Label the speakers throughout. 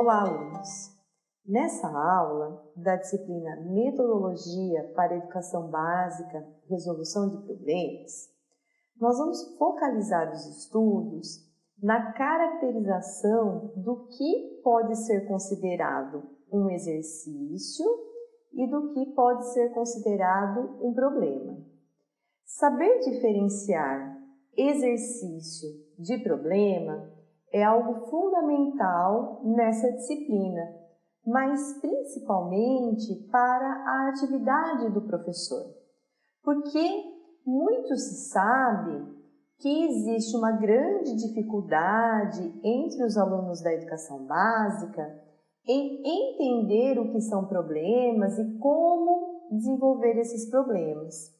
Speaker 1: Olá, alunos! Nessa aula da disciplina Metodologia para Educação Básica e Resolução de Problemas, nós vamos focalizar os estudos na caracterização do que pode ser considerado um exercício e do que pode ser considerado um problema. Saber diferenciar exercício de problema é algo fundamental nessa disciplina, mas principalmente para a atividade do professor, porque muito se sabe que existe uma grande dificuldade entre os alunos da educação básica em entender o que são problemas e como desenvolver esses problemas.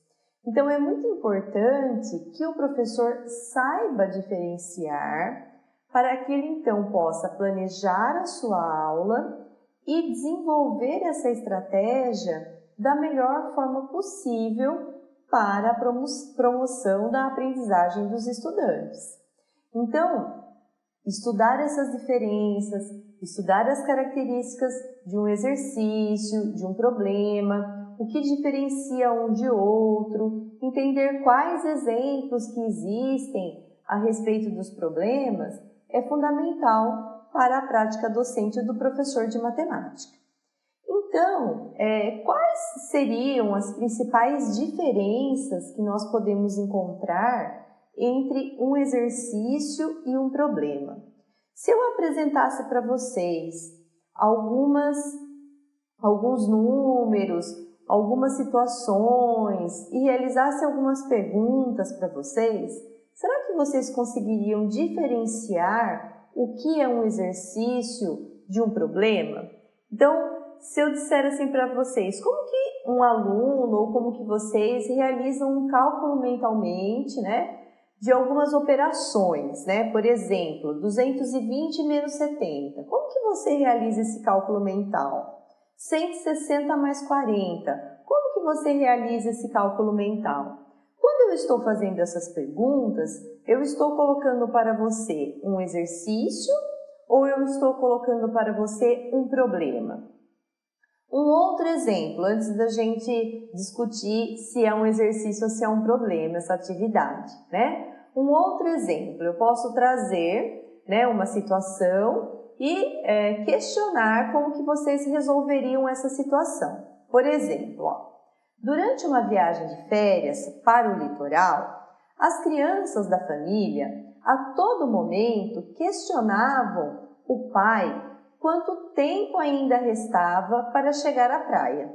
Speaker 1: Então, é muito importante que o professor saiba diferenciar para que ele então possa planejar a sua aula e desenvolver essa estratégia da melhor forma possível para a promoção da aprendizagem dos estudantes. Então, estudar essas diferenças, estudar as características de um exercício, de um problema, o que diferencia um de outro, entender quais exemplos que existem a respeito dos problemas é fundamental para a prática docente do professor de matemática. Então, quais seriam as principais diferenças que nós podemos encontrar entre um exercício e um problema? Se eu apresentasse para vocês alguns números, algumas situações e realizasse algumas perguntas para vocês, será que vocês conseguiriam diferenciar o que é um exercício de um problema? Então, se eu disser assim para vocês, como que um aluno ou como que vocês realizam um cálculo mentalmente, de algumas operações, Por exemplo, 220 menos 70. Como que você realiza esse cálculo mental? 160 mais 40. Como que você realiza esse cálculo mental? Quando eu estou fazendo essas perguntas, eu estou colocando para você um exercício ou eu estou colocando para você um problema? Um outro exemplo, antes da gente discutir se é um exercício ou se é um problema, essa atividade, Um outro exemplo, eu posso trazer, uma situação e questionar como que vocês resolveriam essa situação. Por exemplo, durante uma viagem de férias para o litoral, as crianças da família a todo momento questionavam o pai quanto tempo ainda restava para chegar à praia.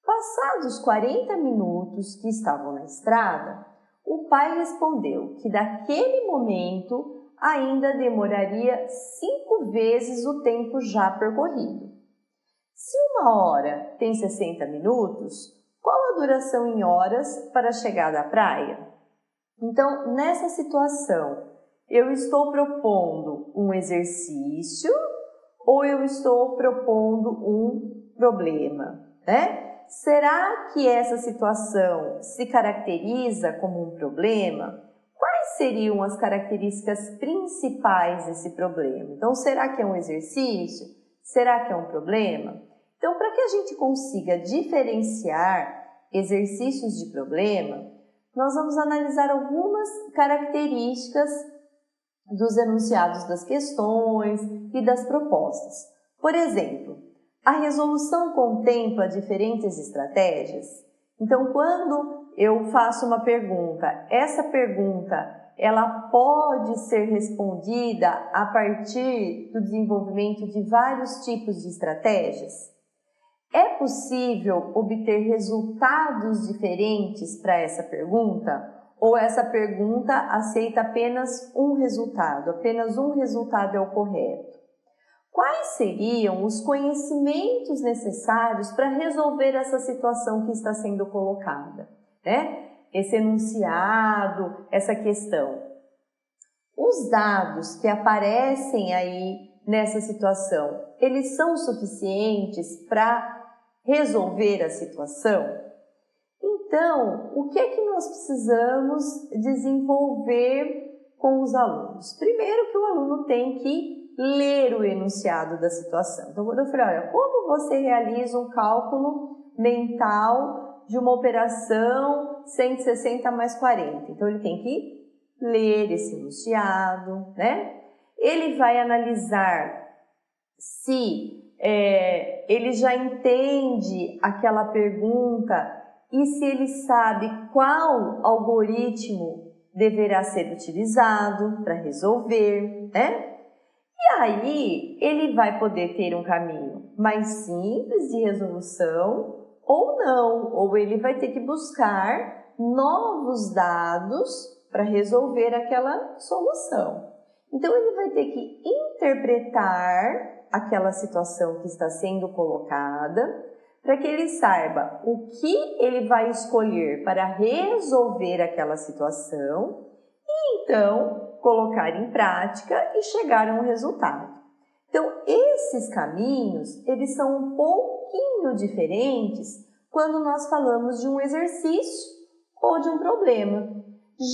Speaker 1: Passados 40 minutos que estavam na estrada, o pai respondeu que daquele momento ainda demoraria 5 vezes o tempo já percorrido. Se uma hora tem 60 minutos, qual a duração em horas para chegar à praia? Então, nessa situação, eu estou propondo um exercício ou eu estou propondo um problema, Será que essa situação se caracteriza como um problema? Quais seriam as características principais desse problema? Então, será que é um exercício? Será que é um problema? Então, para que a gente consiga diferenciar exercícios de problema, nós vamos analisar algumas características dos enunciados das questões e das propostas. Por exemplo, a resolução contempla diferentes estratégias? Então, quando eu faço uma pergunta, essa pergunta ela pode ser respondida a partir do desenvolvimento de vários tipos de estratégias? É possível obter resultados diferentes para essa pergunta? Ou essa pergunta aceita apenas um resultado é o correto? Quais seriam os conhecimentos necessários para resolver essa situação que está sendo colocada, Esse enunciado, essa questão. Os dados que aparecem aí nessa situação, eles são suficientes para resolver a situação? Então, o que é que nós precisamos desenvolver com os alunos? Primeiro que o aluno tem que ler o enunciado da situação. Então, quando eu falei, olha, como você realiza um cálculo mental de uma operação 160 mais 40? Então, ele tem que ler esse enunciado, né? Ele vai analisar se ele já entende aquela pergunta e se ele sabe qual algoritmo deverá ser utilizado para resolver, né? E aí ele vai poder ter um caminho mais simples de resolução ou não, ou ele vai ter que buscar novos dados para resolver aquela solução. Então ele vai ter que interpretar aquela situação que está sendo colocada, para que ele saiba o que ele vai escolher para resolver aquela situação e então colocar em prática e chegar a um resultado. Então, esses caminhos, eles são um pouquinho diferentes quando nós falamos de um exercício ou de um problema.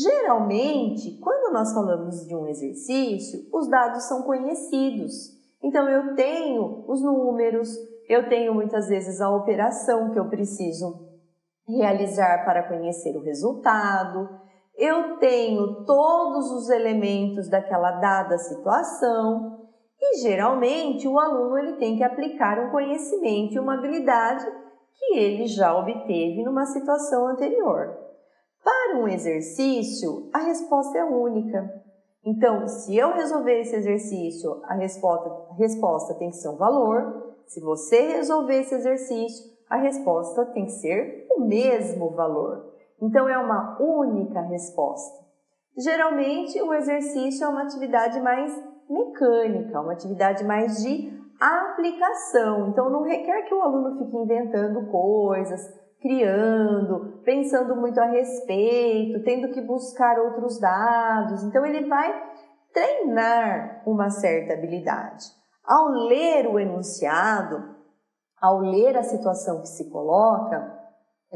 Speaker 1: Geralmente, quando nós falamos de um exercício, os dados são conhecidos. Então, eu tenho os números, eu tenho muitas vezes a operação que eu preciso realizar para conhecer o resultado, eu tenho todos os elementos daquela dada situação e, geralmente, o aluno ele tem que aplicar um conhecimento e uma habilidade que ele já obteve numa situação anterior. Para um exercício, a resposta é única. Então, se eu resolver esse exercício, a resposta tem que ser um valor. Se você resolver esse exercício, a resposta tem que ser o mesmo valor. Então, é uma única resposta. Geralmente, o exercício é uma atividade mais mecânica, uma atividade mais de aplicação. Então, não requer que o aluno fique inventando coisas, criando, pensando muito a respeito, tendo que buscar outros dados. Então, ele vai treinar uma certa habilidade. Ao ler o enunciado, ao ler a situação que se coloca,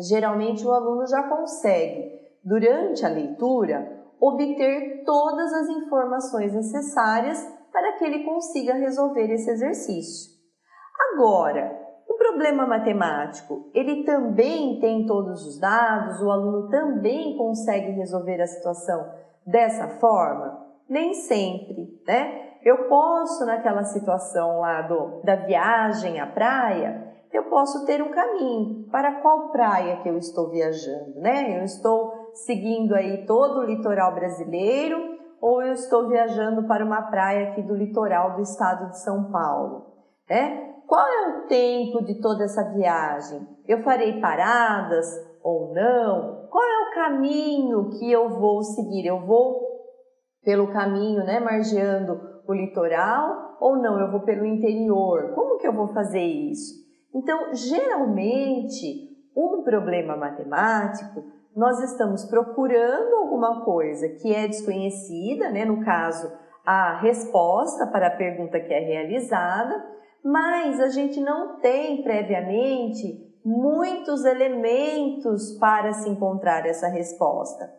Speaker 1: geralmente o aluno já consegue, durante a leitura, obter todas as informações necessárias para que ele consiga resolver esse exercício. Agora, o problema matemático, ele também tem todos os dados, o aluno também consegue resolver a situação dessa forma? Nem sempre, né? Eu posso, naquela situação lá da viagem à praia, eu posso ter um caminho. Para qual praia que eu estou viajando, né? Eu estou seguindo aí todo o litoral brasileiro ou eu estou viajando para uma praia aqui do litoral do estado de São Paulo, né? Qual é o tempo de toda essa viagem? Eu farei paradas ou não? Qual é o caminho que eu vou seguir? Eu vou pelo caminho, né, margeando o litoral ou não? Eu vou pelo interior? Como que eu vou fazer isso? Então, geralmente, um problema matemático, nós estamos procurando alguma coisa que é desconhecida, né? No caso, a resposta para a pergunta que é realizada, mas a gente não tem previamente muitos elementos para se encontrar essa resposta.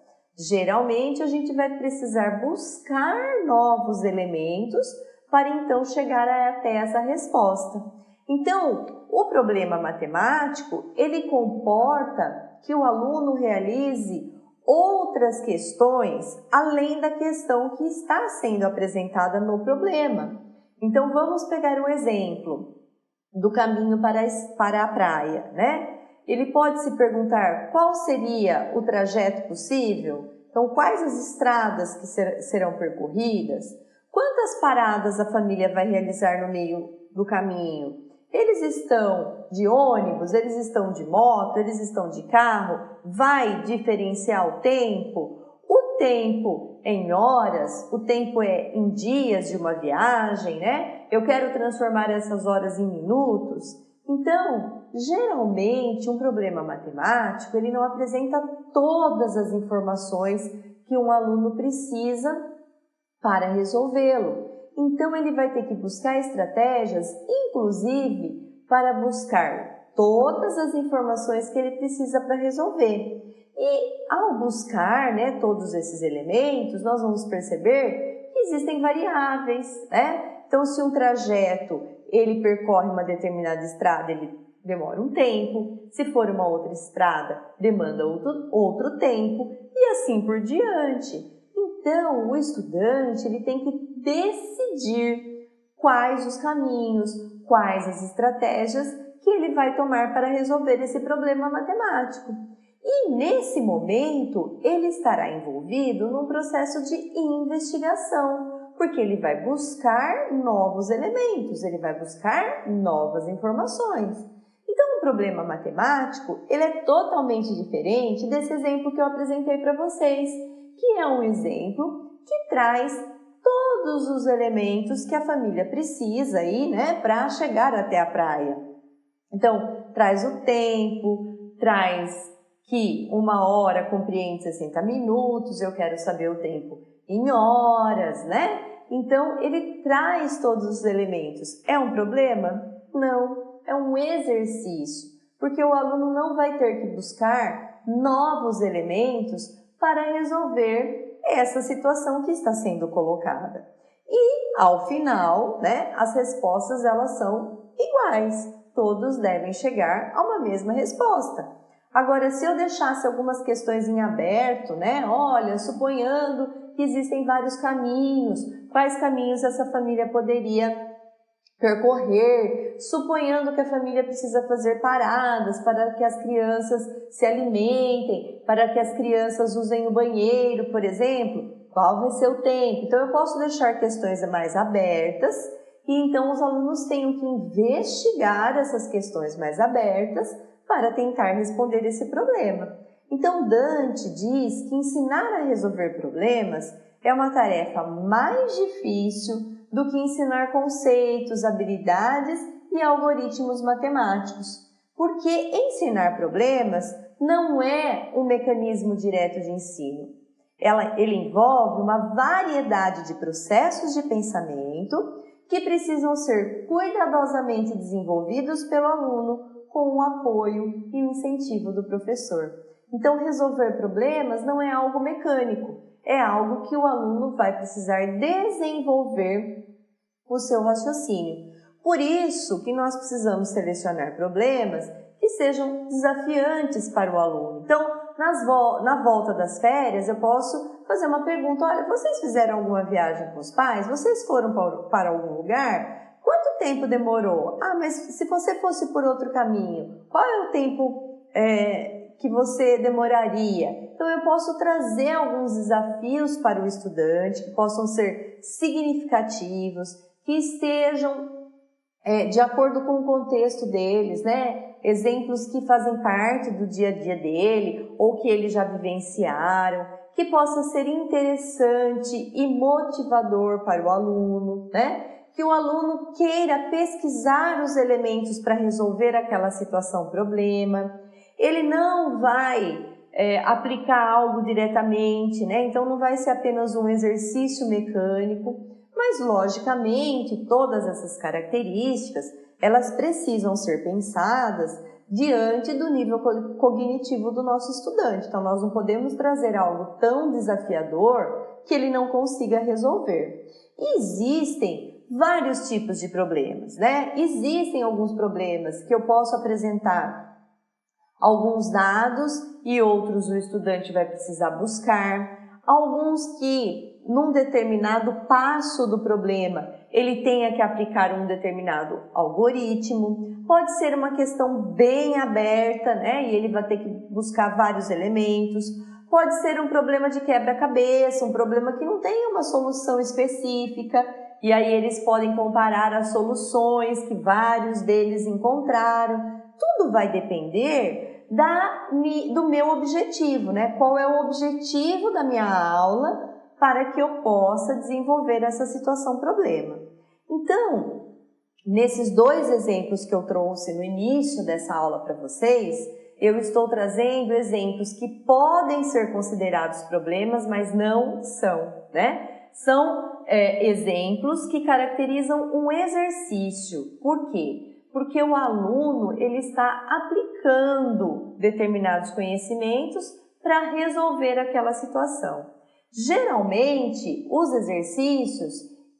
Speaker 1: Geralmente, a gente vai precisar buscar novos elementos para então chegar até essa resposta. Então, o problema matemático, ele comporta que o aluno realize outras questões além da questão que está sendo apresentada no problema. Então, vamos pegar um exemplo do caminho para a praia, né? Ele pode se perguntar qual seria o trajeto possível? Então, quais as estradas que serão percorridas? Quantas paradas a família vai realizar no meio do caminho? Eles estão de ônibus, eles estão de moto, eles estão de carro? Vai diferenciar o tempo? O tempo é em horas, o tempo é em dias de uma viagem, né? Eu quero transformar essas horas em minutos. Então, geralmente, um problema matemático, ele não apresenta todas as informações que um aluno precisa para resolvê-lo. Então, ele vai ter que buscar estratégias, inclusive, para buscar todas as informações que ele precisa para resolver. E, ao buscar, todos esses elementos, nós vamos perceber que existem variáveis, né? Então, se um trajeto ele percorre uma determinada estrada, ele demora um tempo. Se for uma outra estrada, demanda outro tempo e assim por diante. Então, o estudante ele tem que decidir quais os caminhos, quais as estratégias que ele vai tomar para resolver esse problema matemático. E nesse momento, ele estará envolvido num processo de investigação, porque ele vai buscar novos elementos, ele vai buscar novas informações. Então, o problema matemático, ele é totalmente diferente desse exemplo que eu apresentei para vocês, que é um exemplo que traz todos os elementos que a família precisa aí, né, para chegar até a praia. Então, traz o tempo, traz que 1 hora compreende 60 minutos, eu quero saber o tempo em horas, né? Então, ele traz todos os elementos. É um problema? Não, é um exercício, porque o aluno não vai ter que buscar novos elementos para resolver essa situação que está sendo colocada. E, ao final, né, as respostas elas são iguais. Todos devem chegar a uma mesma resposta. Agora, se eu deixasse algumas questões em aberto, né? Olha, suponhando que existem vários caminhos, quais caminhos essa família poderia percorrer, suponhando que a família precisa fazer paradas para que as crianças se alimentem, para que as crianças usem o banheiro, por exemplo, qual vai ser o tempo? Então, eu posso deixar questões mais abertas e então os alunos tenham que investigar essas questões mais abertas para tentar responder esse problema. Então, Dante diz que ensinar a resolver problemas é uma tarefa mais difícil do que ensinar conceitos, habilidades e algoritmos matemáticos, porque ensinar problemas não é um mecanismo direto de ensino. Ele envolve uma variedade de processos de pensamento que precisam ser cuidadosamente desenvolvidos pelo aluno com o apoio e o incentivo do professor. Então, resolver problemas não é algo mecânico, é algo que o aluno vai precisar desenvolver o seu raciocínio. Por isso que nós precisamos selecionar problemas que sejam desafiantes para o aluno. Então, na volta das férias, eu posso fazer uma pergunta: olha, vocês fizeram alguma viagem com os pais? Vocês foram para algum lugar? Quanto tempo demorou? Ah, mas se você fosse por outro caminho, qual é o tempo que você demoraria? Então, eu posso trazer alguns desafios para o estudante que possam ser significativos, que estejam de acordo com o contexto deles, né? Exemplos que fazem parte do dia a dia dele ou que eles já vivenciaram, que possa ser interessante e motivador para o aluno, né? Que o aluno queira pesquisar os elementos para resolver aquela situação, problema. Ele não vai aplicar algo diretamente, né? Então não vai ser apenas um exercício mecânico, mas logicamente todas essas características elas precisam ser pensadas diante do nível cognitivo do nosso estudante. Então nós não podemos trazer algo tão desafiador que ele não consiga resolver. E existem vários tipos de problemas, né? Existem alguns problemas que eu posso apresentar alguns dados e outros o estudante vai precisar buscar, alguns que num determinado passo do problema ele tenha que aplicar um determinado algoritmo, pode ser uma questão bem aberta, né? E ele vai ter que buscar vários elementos, pode ser um problema de quebra-cabeça, um problema que não tem uma solução específica, e aí eles podem comparar as soluções que vários deles encontraram. Tudo vai depender do meu objetivo, né? Qual é o objetivo da minha aula para que eu possa desenvolver essa situação-problema. Então, nesses dois exemplos que eu trouxe no início dessa aula para vocês, eu estou trazendo exemplos que podem ser considerados problemas, mas não são, né? São exemplos que caracterizam um exercício. Por quê? Porque o aluno ele está aplicando determinados conhecimentos para resolver aquela situação. Geralmente, os exercícios,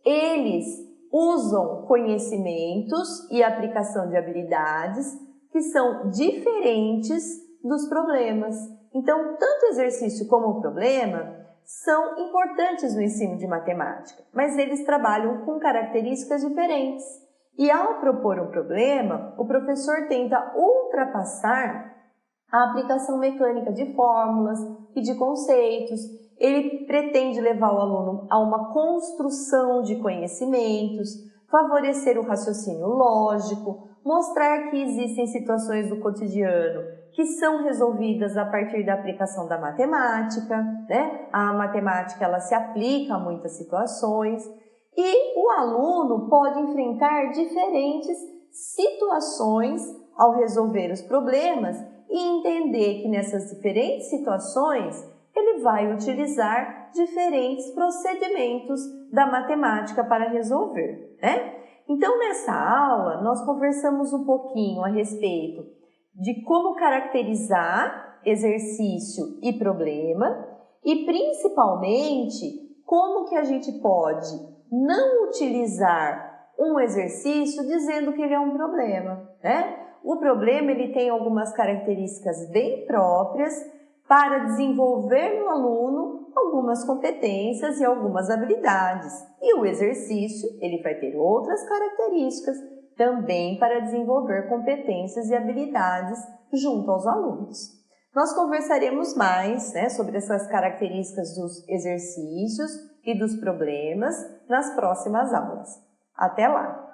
Speaker 1: eles usam conhecimentos e aplicação de habilidades que são diferentes dos problemas. Então, tanto exercício como problema são importantes no ensino de matemática, mas eles trabalham com características diferentes. E ao propor um problema, o professor tenta ultrapassar a aplicação mecânica de fórmulas e de conceitos. Ele pretende levar o aluno a uma construção de conhecimentos, favorecer o raciocínio lógico, mostrar que existem situações do cotidiano que são resolvidas a partir da aplicação da matemática, né? A matemática ela se aplica a muitas situações e o aluno pode enfrentar diferentes situações ao resolver os problemas e entender que nessas diferentes situações ele vai utilizar diferentes procedimentos da matemática para resolver, né? Então, nessa aula, nós conversamos um pouquinho a respeito de como caracterizar exercício e problema e, principalmente, como que a gente pode não utilizar um exercício dizendo que ele é um problema, né? O problema ele tem algumas características bem próprias para desenvolver no aluno algumas competências e algumas habilidades. E o exercício, ele vai ter outras características também para desenvolver competências e habilidades junto aos alunos. Nós conversaremos mais, né, sobre essas características dos exercícios e dos problemas nas próximas aulas. Até lá!